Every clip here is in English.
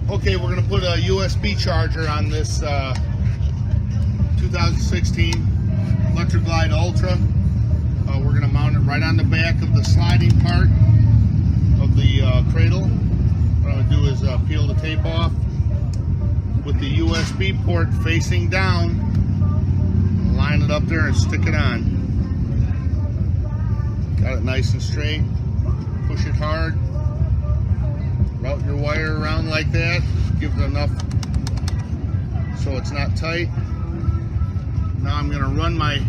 Okay, we're going to put a USB charger on this 2016 Electra Ultra. We're going to mount it right on the back of the sliding part of the cradle. What I'm going to do is peel the tape off with the USB port facing down, line it up there and stick it on. Got it nice and straight. Push it hard. Route your wire around like that. Give it enough so it's not tight. Now I'm going to run my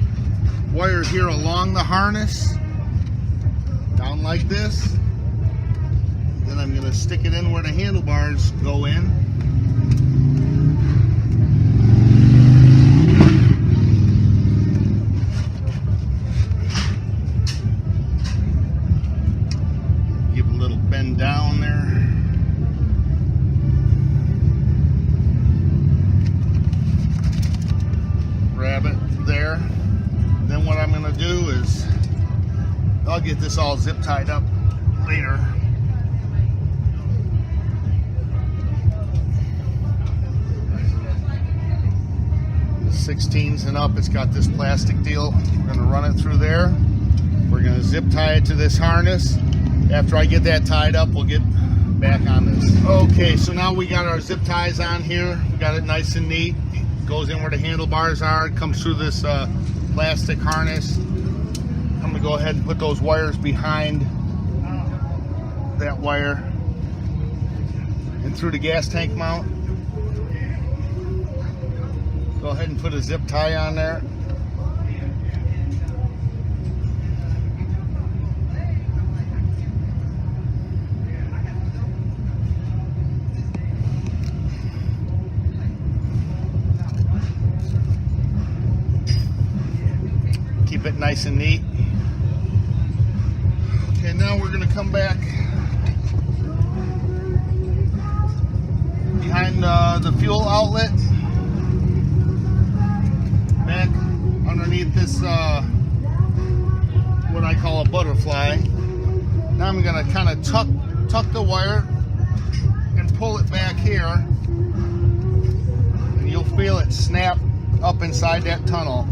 wire here along the harness, down like this. Then I'm going to stick it in where the handlebars go in. Give a little bend down there. Grab it there. Then what I'm going to do is, I'll get this all zip tied up later. The 16s and up, it's got this plastic deal. We're going to run it through there. We're going to zip tie it to this harness. After I get that tied up, we'll get back on this. Okay, so now we got our zip ties on here. We got it nice and neat. Goes in where the handlebars are. It comes through this plastic harness. I'm going to go ahead and put those wires behind that wire and through the gas tank mount. Go ahead and put a zip tie on there. Keep it nice and neat. Okay, now we're going to come back behind the fuel outlet, back underneath this what I call a butterfly. Now I'm going to kind of tuck the wire and pull it back here, and you'll feel it snap up inside that tunnel.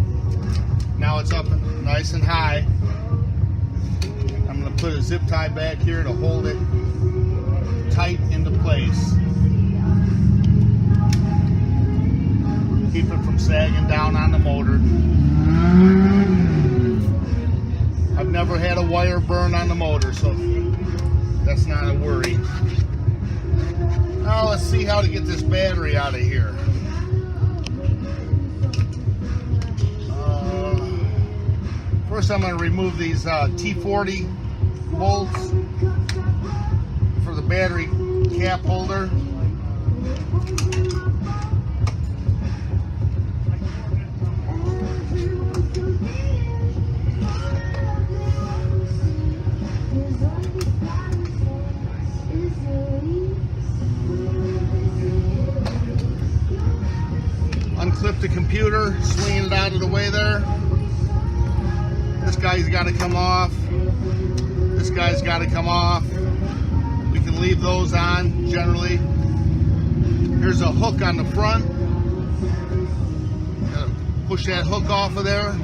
Now it's up nice and high. I'm going to put a zip tie back here to hold it tight into place. Keep it from sagging down on the motor. I've never had a wire burn on the motor, so that's not a worry. Now let's see how to get this battery out of here. First, I'm going to remove these T40 bolts for the battery cap holder. Unclip the computer, swing it out of the way there. This guy's got to come off. This guy's got to come off. We can leave those on generally. Here's a hook on the front. Gotta push that hook off of there.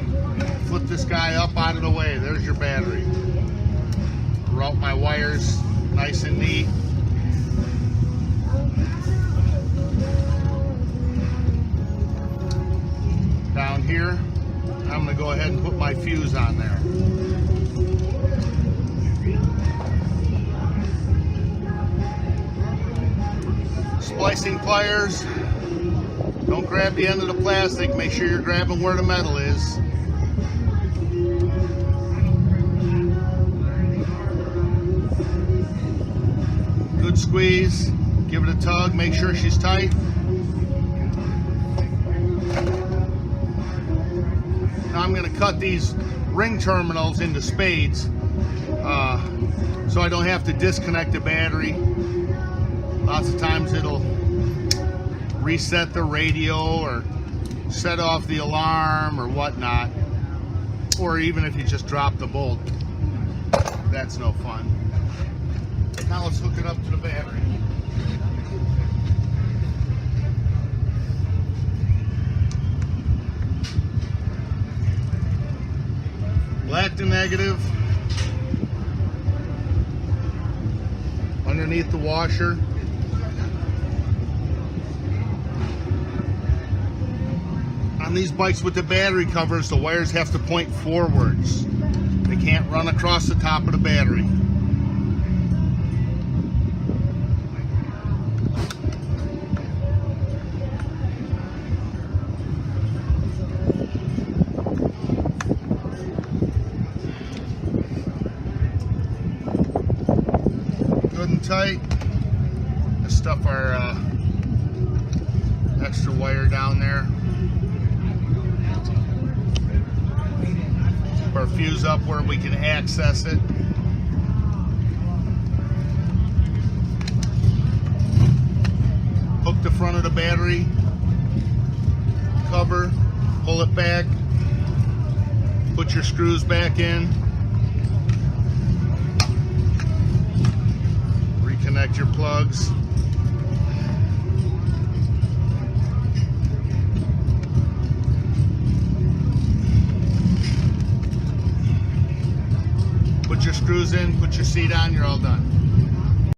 Flip this guy up out of the way. There's your battery. Route my wires nice and neat. Down here, I'm going to go ahead and put my fuse on there. Splicing pliers. Don't grab the end of the plastic. Make sure you're grabbing where the metal is. Good squeeze. Give it a tug. Make sure she's tight. Now I'm going to cut these ring terminals into spades so I don't have to disconnect the battery. Lots of times it'll reset the radio or set off the alarm or whatnot, or even if you just drop the bolt. That's no fun. Now let's hook it up to the battery. Black to negative. Underneath the washer. On these bikes with the battery covers, the wires have to point forwards. They can't run across the top of the battery. Good and tight. Let's stuff our extra wire down there. Keep our fuse up where we can access it. Hook the front of the battery cover, pull it back, put your screws back in, reconnect your plugs. Put your screws in, put your seat on, you're all done.